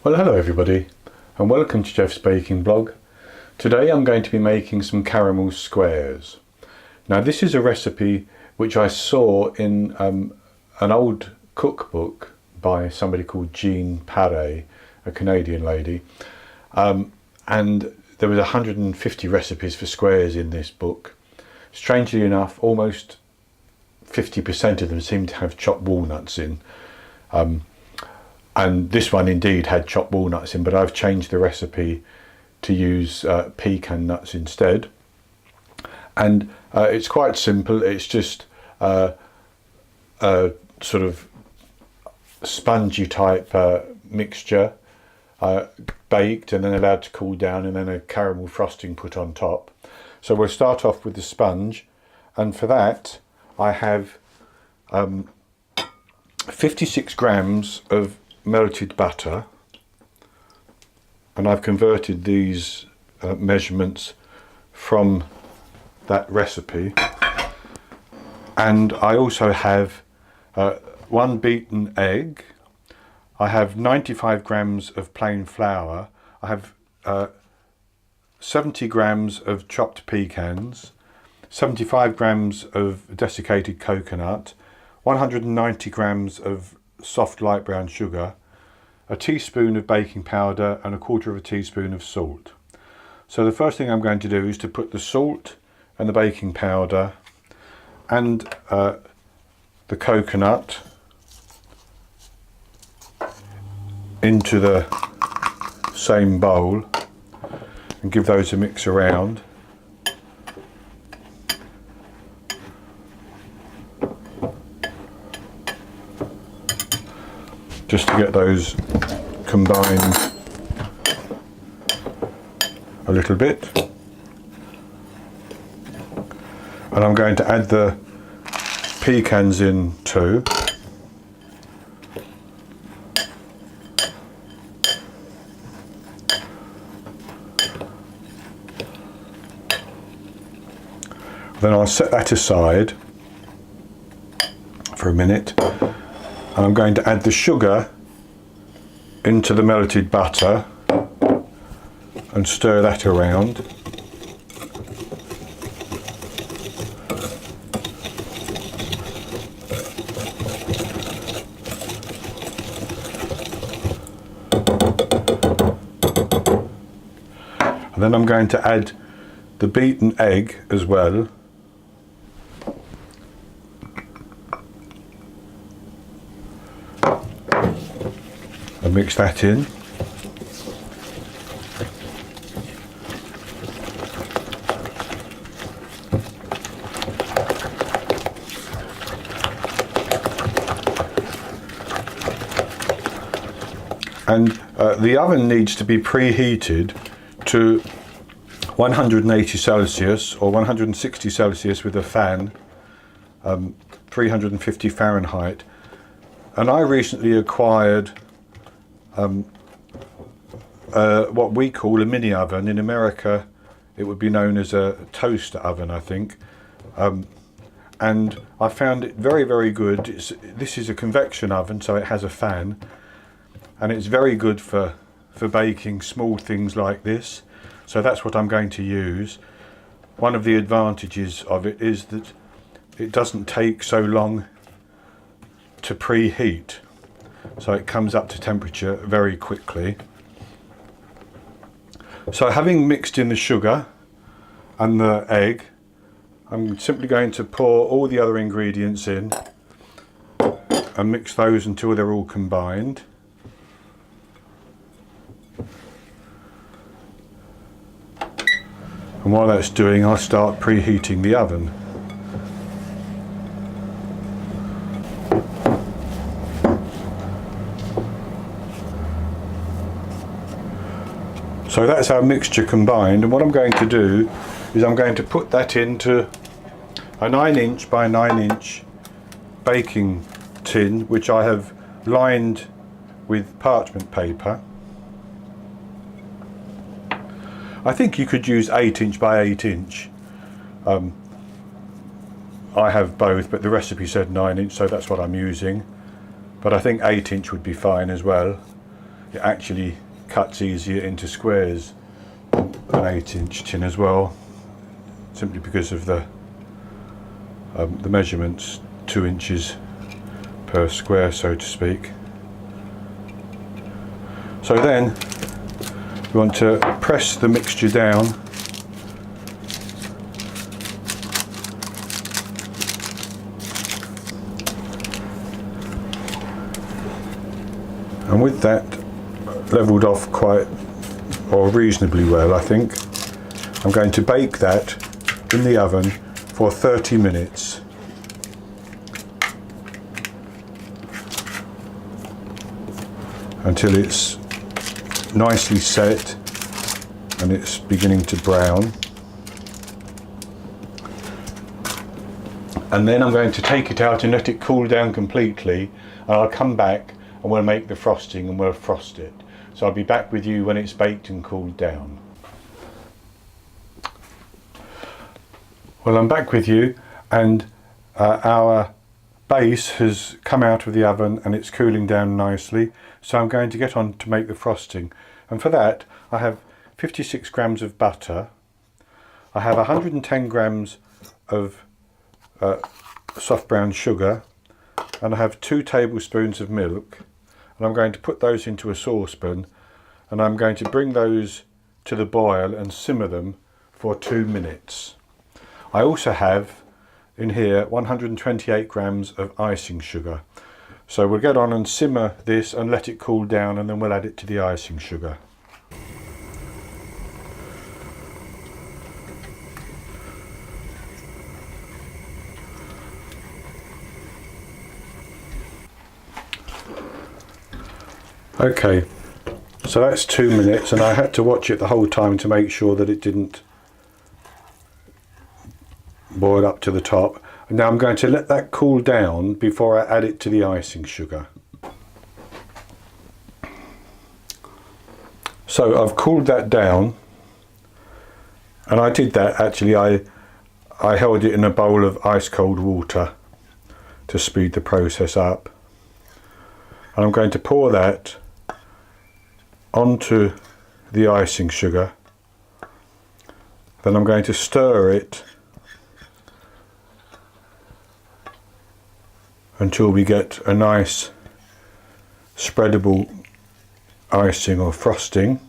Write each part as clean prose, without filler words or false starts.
Well, hello everybody and welcome to Jeff's Baking Blog. Today I'm going to be making some caramel squares. Now this is a recipe which I saw in an old cookbook by somebody called Jean Paré, a Canadian lady, and there was 150 recipes for squares in this book. Strangely enough, almost 50% of them seem to have chopped walnuts in. And this one indeed had chopped walnuts in, but I've changed the recipe to use pecan nuts instead. And it's quite simple. It's just a sort of spongy type mixture, baked and then allowed to cool down, and then a caramel frosting put on top. So we'll start off with the sponge, and for that I have 56 grams of melted butter, and I've converted these measurements from that recipe. And I also have one beaten egg. I have 95 grams of plain flour. I have 70 grams of chopped pecans, 75 grams of desiccated coconut, 190 grams of soft light brown sugar, a teaspoon of baking powder and 1/4 of a teaspoon of salt. So the first thing I'm going to do is to put the salt and the baking powder and the coconut into the same bowl and give those a mix around. Just to get those combined a little bit. And I'm going to add the pecans in too. Then I'll set that aside for a minute. And I'm going to add the sugar into the melted butter and stir that around. And then I'm going to add the beaten egg as well. And mix that in. And the oven needs to be preheated to 180 Celsius or 160 Celsius with a fan, 350 Fahrenheit. And I recently acquired what we call a mini oven. In America it would be known as a toaster oven, I think, and I found it very good. This is a convection oven, so it has a fan, and it's very good for baking small things like this. So that's what I'm going to use. One of the advantages of it is that it doesn't take so long to preheat. So it comes up to temperature very quickly. So having mixed in the sugar and the egg, I'm simply going to pour all the other ingredients in and mix those until they're all combined. And while that's doing, I'll start preheating the oven. So that's our mixture combined, and what I'm going to do is I'm going to put that into a 9" by 9" baking tin, which I have lined with parchment paper. I think you could use 8" by 8". I have both, but the recipe said 9", so that's what I'm using. But I think 8" would be fine as well. it actually cuts easier into squares than an 8-inch tin as well, simply because of the measurements, 2 inches per square, so to speak. So then we want to press the mixture down and with that levelled off quite or reasonably well, I think, I'm going to bake that in the oven for 30 minutes. Until it's nicely set and it's beginning to brown. And then I'm going to take it out and let it cool down completely, and I'll come back and we'll make the frosting and we'll frost it. So I'll be back with you when it's baked and cooled down. Well, I'm back with you, and our base has come out of the oven and it's cooling down nicely. So I'm going to get on to make the frosting. And for that I have 56 grams of butter. I have 110 grams of soft brown sugar, and I have 2 tablespoons of milk. And I'm going to put those into a saucepan, and I'm going to bring those to the boil and simmer them for 2 minutes. I also have in here 128 grams of icing sugar. So we'll get on and simmer this and let it cool down, and then we'll add it to the icing sugar. Okay, so that's 2 minutes, and I had to watch it the whole time to make sure that it didn't boil up to the top. And now I'm going to let that cool down before I add it to the icing sugar. So I've cooled that down, and I did that actually, I held it in a bowl of ice cold water to speed the process up. And I'm going to pour that onto the icing sugar. Then I'm going to stir it until we get a nice spreadable icing or frosting.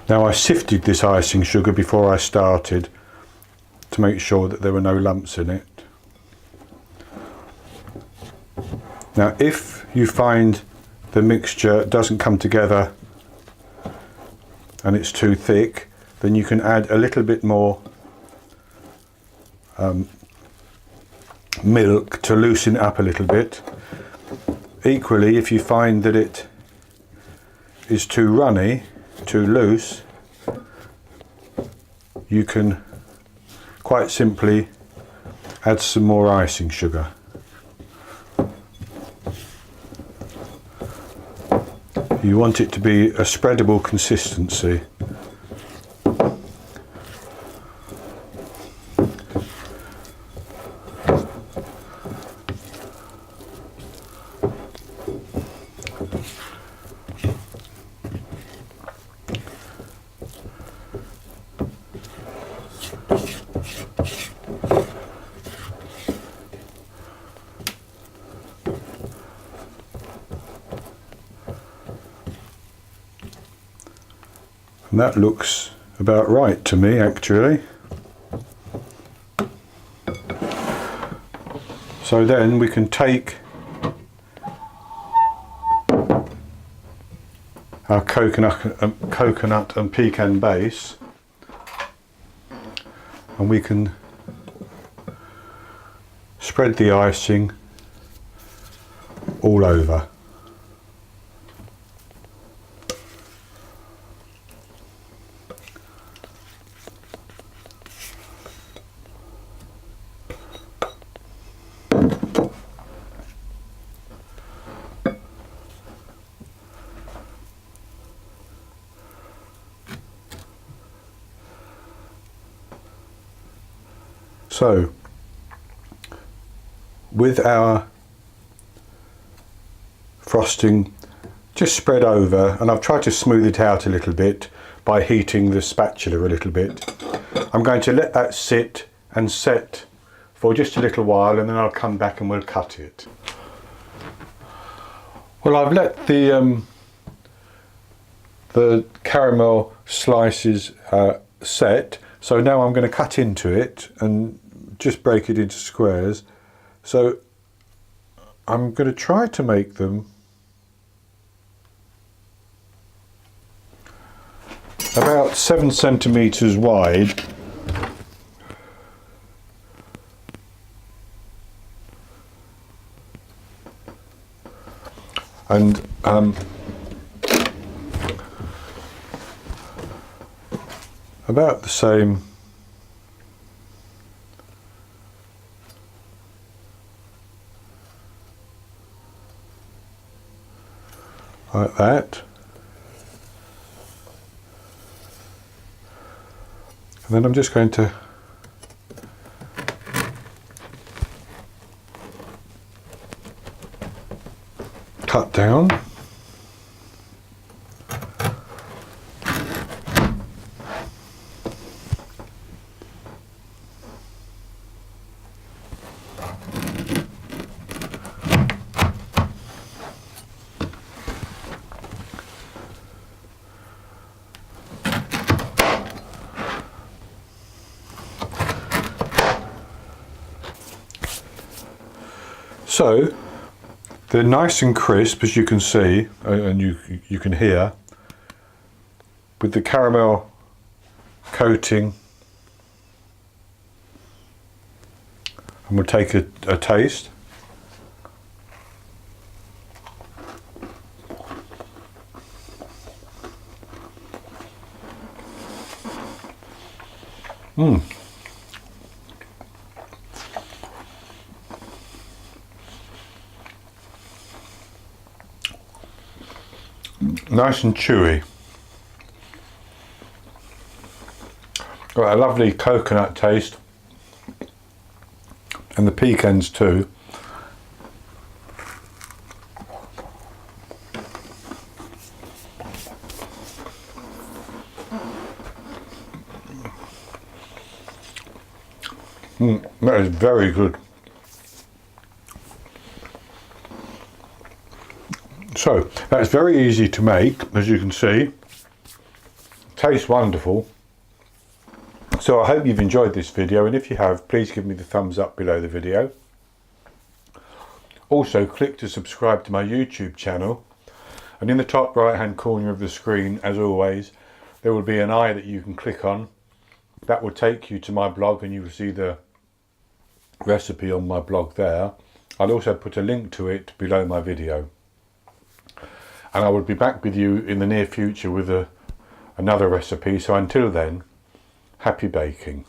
Now I sifted this icing sugar before I started to make sure that there were no lumps in it. Now if you find the mixture doesn't come together and it's too thick, then you can add a little bit more milk to loosen it up a little bit. Equally, if you find that it is too runny, too loose, you can quite simply add some more icing sugar. You want it to be a spreadable consistency. And that looks about right to me, actually. So then we can take our coconut and pecan base, and we can spread the icing all over. So with our frosting just spread over, and I've tried to smooth it out a little bit by heating the spatula a little bit. I'm going to let that sit and set for just a little while, and then I'll come back and we'll cut it. Well, I've let the caramel slices set, so now I'm going to cut into it and just break it into squares. So I'm going to try to make them about 7 centimeters wide. And about the same like that. And then I'm just going to cut down. So they're nice and crisp, as you can see, and you can hear, with the caramel coating. And we'll take a taste. Nice and chewy. Got a lovely coconut taste, and the pecans too. That is very good. So that's very easy to make, as you can see. Tastes wonderful. So I hope you've enjoyed this video, and if you have, please give me the thumbs up below the video. Also click to subscribe to my YouTube channel, and in the top right hand corner of the screen, as always, there will be an eye that you can click on. That will take you to my blog, and you will see the recipe on my blog there. I'll also put a link to it below my video. And I will be back with you in the near future with another recipe. So until then, happy baking.